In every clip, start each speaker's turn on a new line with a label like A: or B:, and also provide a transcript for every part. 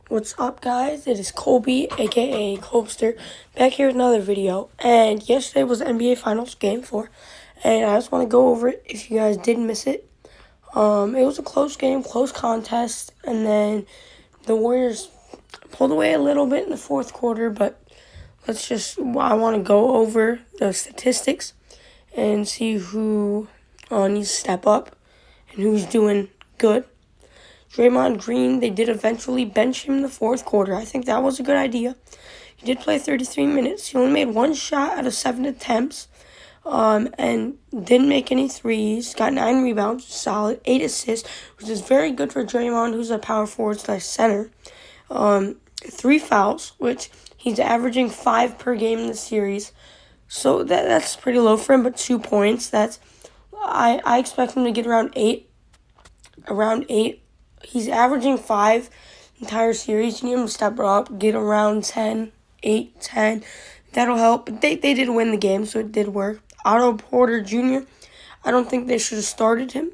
A: What's up, guys? It is Colby, aka Colbster, back here with another video. And yesterday was the NBA Finals Game 4, and I just want to go over it if you guys didn't miss it. It was a close game, close contest, and then the Warriors pulled away a little bit in the fourth quarter, but I want to go over the statistics and see who needs to step up and who's doing good. Draymond Green, they did eventually bench him in the fourth quarter. I think that was a good idea. He did play 33 minutes. He only made one shot out of 7 attempts and didn't make any threes. Got 9 rebounds, solid, 8 assists, which is very good for Draymond, who's a power forward / center. 3 fouls, which he's averaging 5 per game in the series. So that's pretty low for him, but 2 points. I expect him to get around 8. He's averaging 5 entire series. You need him to step up, get around 10, 8, 10. That'll help. But they did win the game, so it did work. Otto Porter Jr., I don't think they should have started him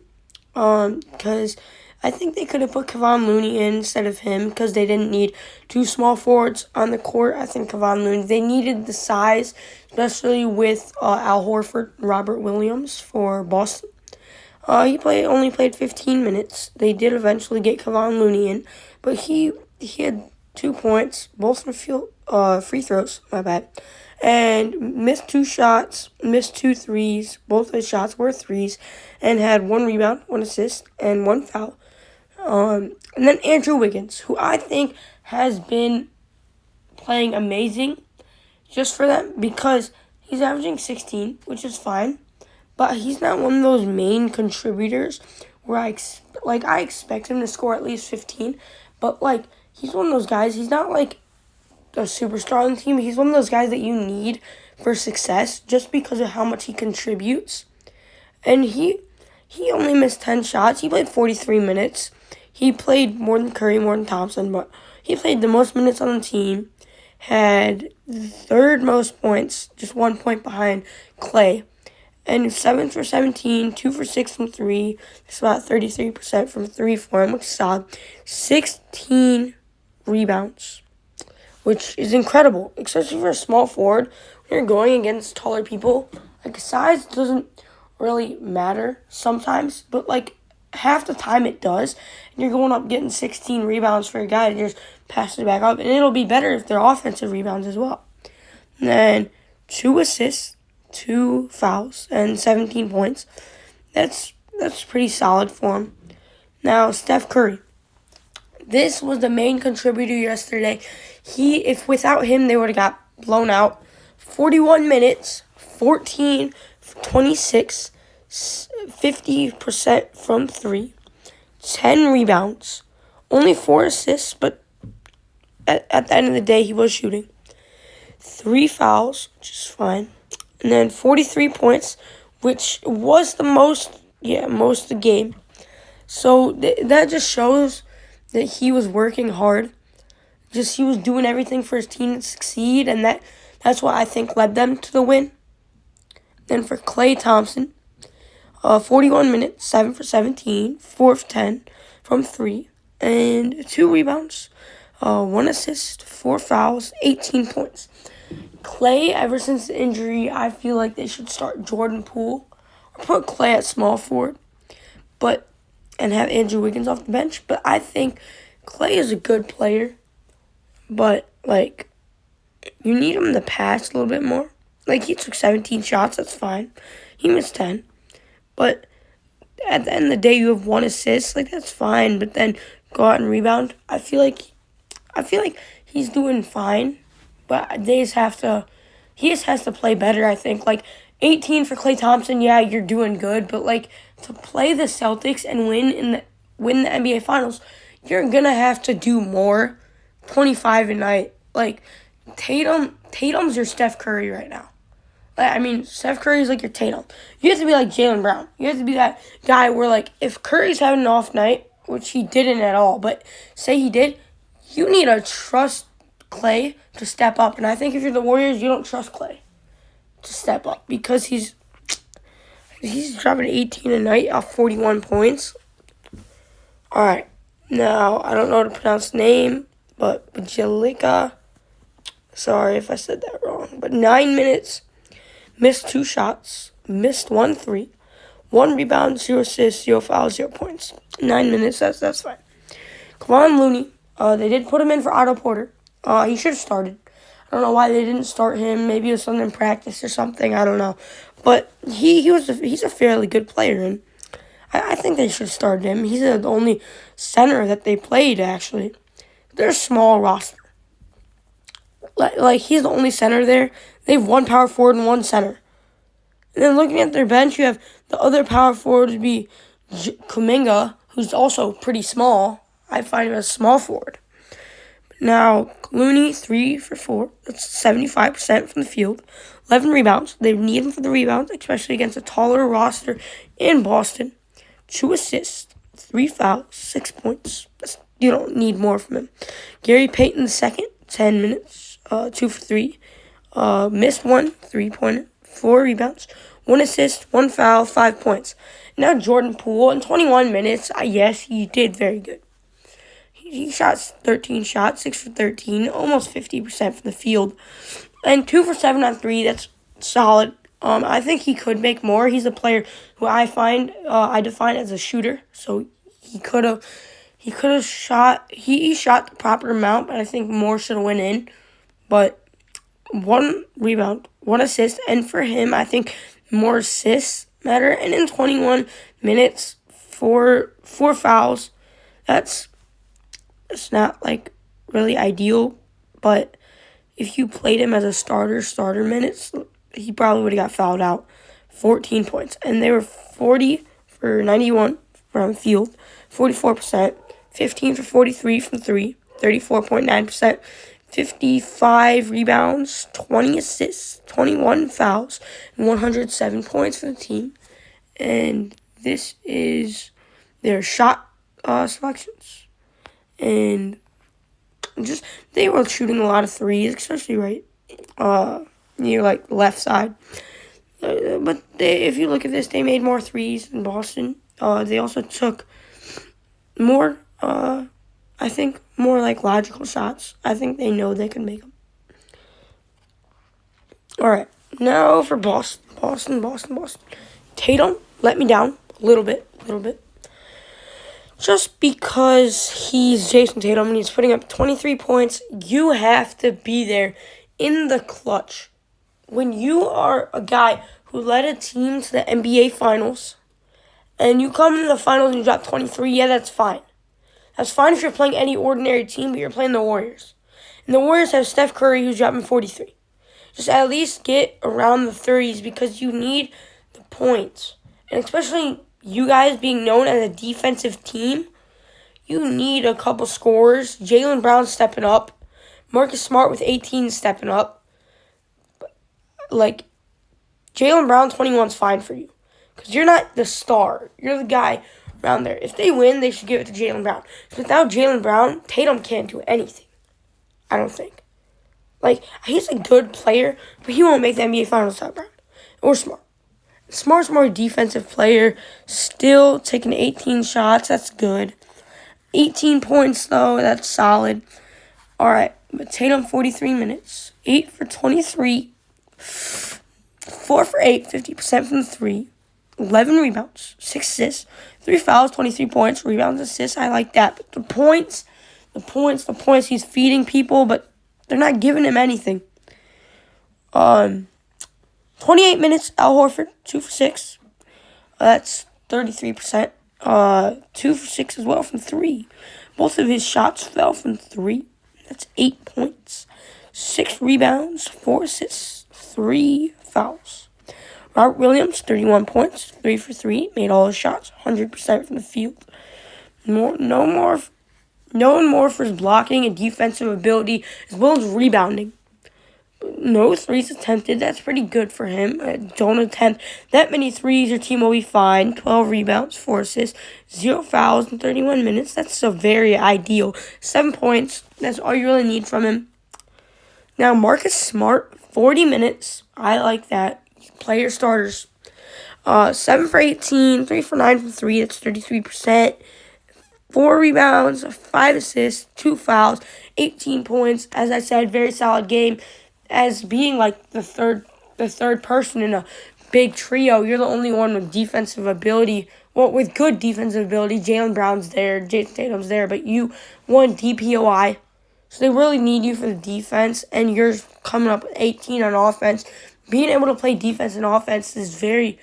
A: because I think they could have put Kevon Looney in instead of him because they didn't need 2 small forwards on the court. I think Kevon Looney, they needed the size, especially with Al Horford and Robert Williams for Boston. He only played 15 minutes. They did eventually get Kevon Looney in, but he had 2 points, both from free throws, my bad, and missed 2 shots, missed 2 threes. Both of his shots were threes, and had 1 rebound, 1 assist, and 1 foul. And then Andrew Wiggins, who I think has been playing amazing just for them because he's averaging 16, which is fine. But he's not one of those main contributors where I expect him to score at least 15. But, he's one of those guys. He's not, a superstar on the team. He's one of those guys that you need for success just because of how much he contributes. And he only missed 10 shots. He played 43 minutes. He played more than Curry, more than Thompson. But he played the most minutes on the team. Had third most points, just 1 point behind Clay. And 7 for 17, 2 for 6 from 3. It's about 33% from 3 for him, which is solid. 16 rebounds, which is incredible, especially for a small forward. When you're going against taller people, size doesn't really matter sometimes, but, half the time it does. And you're going up getting 16 rebounds for a guy to just pass it back up. And it'll be better if they're offensive rebounds as well. And then 2 assists, 2 fouls, and 17 points. That's pretty solid for him. Now, Steph Curry. This was the main contributor yesterday. If without him, they would have got blown out. 41 minutes, 14 for 26, 50% from 3, 10 rebounds, only 4 assists, but at the end of the day, he was shooting. 3 fouls, which is fine. And then 43 points, which was the most of the game. So that just shows that he was working hard. He was doing everything for his team to succeed, and that's what I think led them to the win. Then for Klay Thompson, 41 minutes, 7 for 17, 4 for 10 from 3, and 2 rebounds, 1 assist, 4 fouls, 18 points. Klay, ever since the injury, I feel like they should start Jordan Poole or put Klay at small forward, and have Andrew Wiggins off the bench. But I think Klay is a good player, but you need him to pass a little bit more. He took 17 shots, that's fine. He missed 10, but at the end of the day, you have 1 assist, that's fine. But then go out and rebound. I feel like he's doing fine. But he just has to play better, I think. 18 for Klay Thompson, yeah, you're doing good. But, to play the Celtics and win the NBA Finals, you're going to have to do more. 25 a night. Tatum's your Steph Curry right now. Steph Curry's your Tatum. You have to be like Jaylen Brown. You have to be that guy where, if Curry's having an off night, which he didn't at all, but say he did, you need to trust Klay to step up. And I think if you're the Warriors, you don't trust Klay to step up because he's dropping 18 a night off 41 points. All right. Now, I don't know how to pronounce the name. but Bjelica, sorry if I said that wrong, but 9 minutes, missed 2 shots, missed 1 3, 1 rebound, 0 assists, 0 fouls, 0 points. 9 minutes, that's fine. Kevon Looney, they did put him in for Otto Porter. He should have started. I don't know why they didn't start him. Maybe it was something in practice or something. I don't know. But he's a fairly good player, and I think they should have started him. He's the only center that they played, actually. They're a small roster. Like he's the only center there. They have 1 power forward and 1 center. And then looking at their bench, you have the other power forward to be Kuminga, who's also pretty small. I find him a small forward. Now, Looney, 3 for 4. That's 75% from the field. 11 rebounds. They need him for the rebounds, especially against a taller roster in Boston. 2 assists, 3 fouls, 6 points. You don't need more from him. Gary Payton II, 10 minutes, 2 for 3. Missed 1 3-pointer, 4 rebounds, 1 assist, 1 foul, 5 points. Now Jordan Poole, in 21 minutes, yes, he did very good. He shot 13 shots, 6 for 13, almost 50% from the field. And 2 for 7 on 3, that's solid. I think he could make more. He's a player who I define as a shooter. So he could have shot, he shot the proper amount, but I think more should have went in. But 1 rebound, 1 assist, and for him, I think more assists matter. And in 21 minutes, 4 fouls, it's not like really ideal, but if you played him as a starter minutes, he probably would have got fouled out. 14 points, and they were 40 for 91 from the field, 44%, 15 for 43 from 3, 34.9%, 55 rebounds, 20 assists, 21 fouls, and 107 points for the team. And this is their shot selections. And just they were shooting a lot of threes, especially right near like the left side. But if you look at this, they made more threes in Boston. They also took more, I think, more like logical shots. I think they know they can make them. All right, now for Boston. Tatum let me down a little bit. Just because he's Jason Tatum and he's putting up 23 points, you have to be there in the clutch. When you are a guy who led a team to the NBA Finals, and you come into the finals and you drop 23, yeah, that's fine. That's fine if you're playing any ordinary team, but you're playing the Warriors. And the Warriors have Steph Curry, who's dropping 43. Just at least get around the 30s because you need the points. And especially you guys being known as a defensive team, you need a couple scorers. Jaylen Brown stepping up. Marcus Smart with 18 stepping up. Like, Jaylen Brown, 21 is fine for you. Because you're not the star. You're the guy around there. If they win, they should give it to Jaylen Brown. Without Jaylen Brown, Tatum can't do anything. I don't think. Like, he's a good player, but he won't make the NBA Finals without Brown. Or Smart. Smart's more defensive player. Still taking 18 shots. That's good. 18 points, though. That's solid. All right. But Tatum, 43 minutes. 8 for 23. 4 for 8. 50% from the 3. 11 rebounds. 6 assists. 3 fouls. 23 points. Rebounds, assists. I like that. But the points. He's feeding people, but they're not giving him anything. 28 minutes, Al Horford, 2 for 6. That's 33%. 2 for 6 as well from 3. Both of his shots fell from 3. That's 8 points. 6 rebounds, 4 assists, 3 fouls. Robert Williams, 31 points, 3 for 3. Made all his shots, 100% from the field. Known more for his blocking and defensive ability as well as rebounding. No threes attempted. That's pretty good for him. Don't attempt that many threes. Your team will be fine. 12 rebounds, 4 assists, 0 fouls in 31 minutes. That's a very ideal. 7 points. That's all you really need from him. Now, Marcus Smart, 40 minutes. I like that. Player starters. 7 for 18, 3 for 9 from 3. That's 33%. 4 rebounds, 5 assists, 2 fouls, 18 points. As I said, very solid game. As being like the third person in a big trio, you're the only one with defensive ability. Well, with good defensive ability. Jaylen Brown's there, Jason Tatum's there, but you won DPOI. So they really need you for the defense, and you're coming up with 18 on offense. Being able to play defense and offense is very,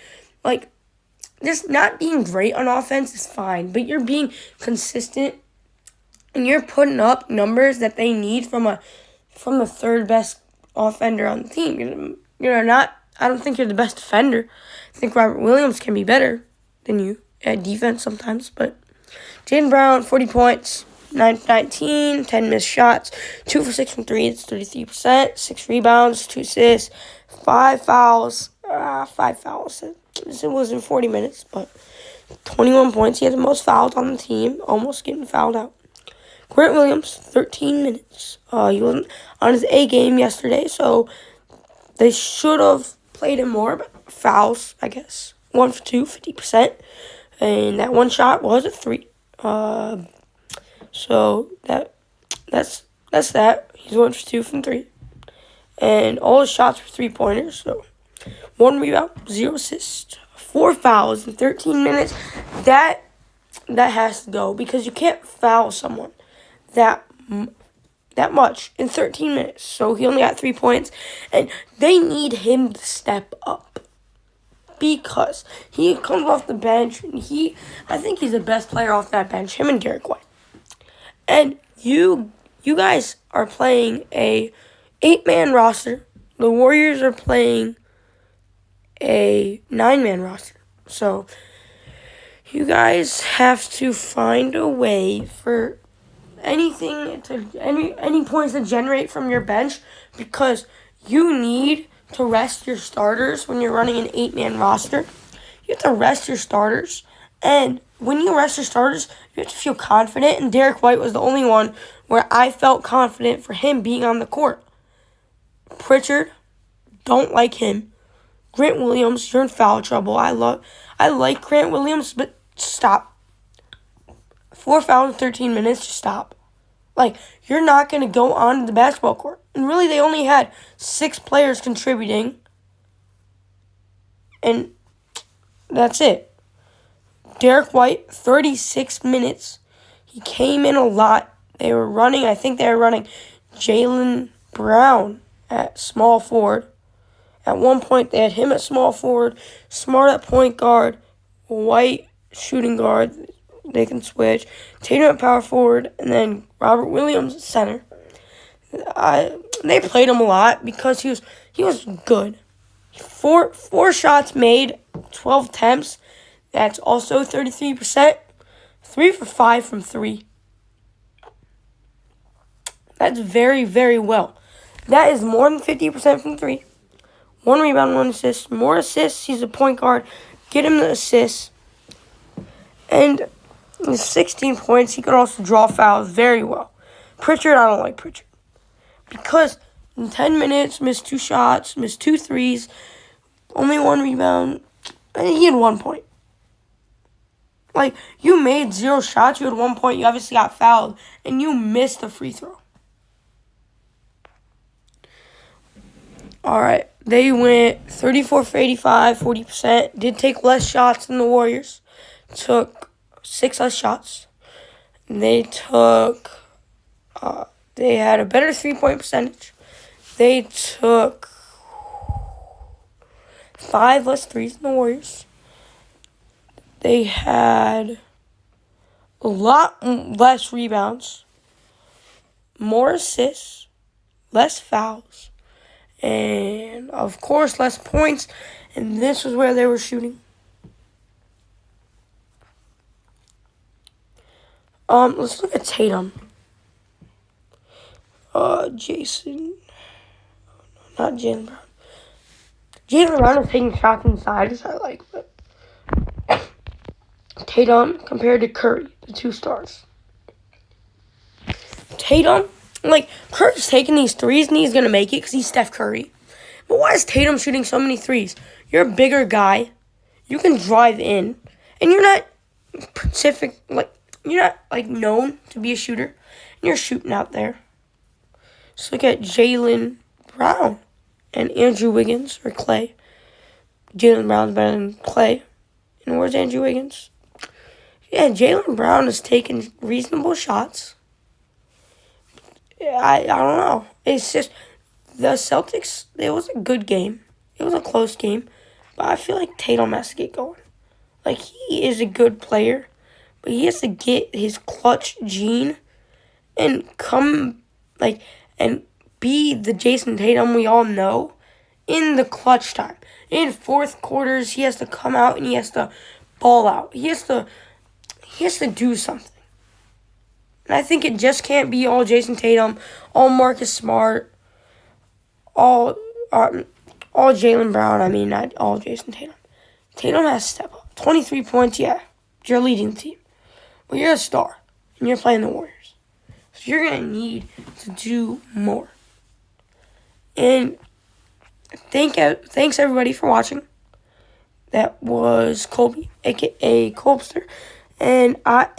A: just not being great on offense is fine, but you're being consistent, and you're putting up numbers that they need from the third best offender on the team. You're not. I don't think you're the best defender. I think Robert Williams can be better than you at defense sometimes, but Jaylen Brown, 40 points, 9 for 19, 10 missed shots, 2 for 6 from 3, it's 33%, 6 rebounds, 2 assists, 5 fouls. It was in 40 minutes, but 21 points. He had the most fouls on the team, almost getting fouled out. Grant Williams, 13 minutes. He wasn't on his A game yesterday, so they should have played him more, but fouls, I guess. 1 for 2, 50%. And that one shot was a 3. So that's that. He's 1 for 2 from 3. And all his shots were 3-pointers. So 1 rebound, 0 assists, 4 fouls in 13 minutes. That has to go because you can't foul someone that much in 13 minutes. So he only got 3 points. And they need him to step up because he comes off the bench. And I think he's the best player off that bench, him and Derek White. And you guys are playing a 8-man roster. The Warriors are playing a 9-man roster. So you guys have to find a way for any points to generate from your bench because you need to rest your starters when you're running an 8-man roster. You have to rest your starters. And when you rest your starters, you have to feel confident. And Derek White was the only one where I felt confident for him being on the court. Pritchard, don't like him. Grant Williams, you're in foul trouble. I like Grant Williams, but stop. 4 fouls in 13 minutes, just stop. You're not going to go on the basketball court. And really, they only had 6 players contributing. And that's it. Derek White, 36 minutes. He came in a lot. I think they were running Jaylen Brown at small forward. At one point, they had him at small forward, Smart at point guard, White shooting guard. They can switch. Tatum at power forward, and then Robert Williams at center. They played him a lot because he was good. Four shots made, 12 attempts. That's also 33%. 3 for 5 from 3. That's very, very well. That is more than 50% from 3. 1 rebound, 1 assist. More assists. He's a point guard. Get him the assists. And 16 points. He could also draw fouls very well. Pritchard, I don't like Pritchard. Because in 10 minutes, missed 2 shots, missed 2 threes, only 1 rebound, and he had 1 point. You made 0 shots, you had 1 point, you obviously got fouled, and you missed a free throw. Alright, they went 34 for 85, 40%. Did take less shots than the Warriors. Took 6 less shots. They had a better 3-point percentage. They took 5 less threes than the Warriors. They had a lot less rebounds, more assists, less fouls, and, of course, less points. And this was where they were shooting. Let's look at Tatum. Not Jaylen Brown. Jaylen Brown is taking shots inside, which I like, but Tatum compared to Curry, the 2 stars. Tatum, Curry's taking these threes and he's going to make it because he's Steph Curry. But why is Tatum shooting so many threes? You're a bigger guy. You can drive in. And you're not you're not like known to be a shooter, and you're shooting out there. Just look at Jaylen Brown and Andrew Wiggins or Clay. Jaylen Brown's better than Clay. And where's Andrew Wiggins? Yeah, Jaylen Brown is taking reasonable shots. I don't know. It's just the Celtics, it was a good game. It was a close game. But I feel like Tatum has to get going. Like, he is a good player. But he has to get his clutch gene and come, like, and be the Jason Tatum we all know in the clutch time. In fourth quarters, he has to come out and he has to ball out. He has to do something. And I think it just can't be all Jason Tatum, all Marcus Smart, all Jaylen Brown. I mean, not all Jason Tatum. Tatum has to step up. 23 points, yeah. You're leading the team. But you're a star, and you're playing the Warriors. So you're going to need to do more. And thanks everybody for watching. That was Colby, a.k.a. Colbster. And I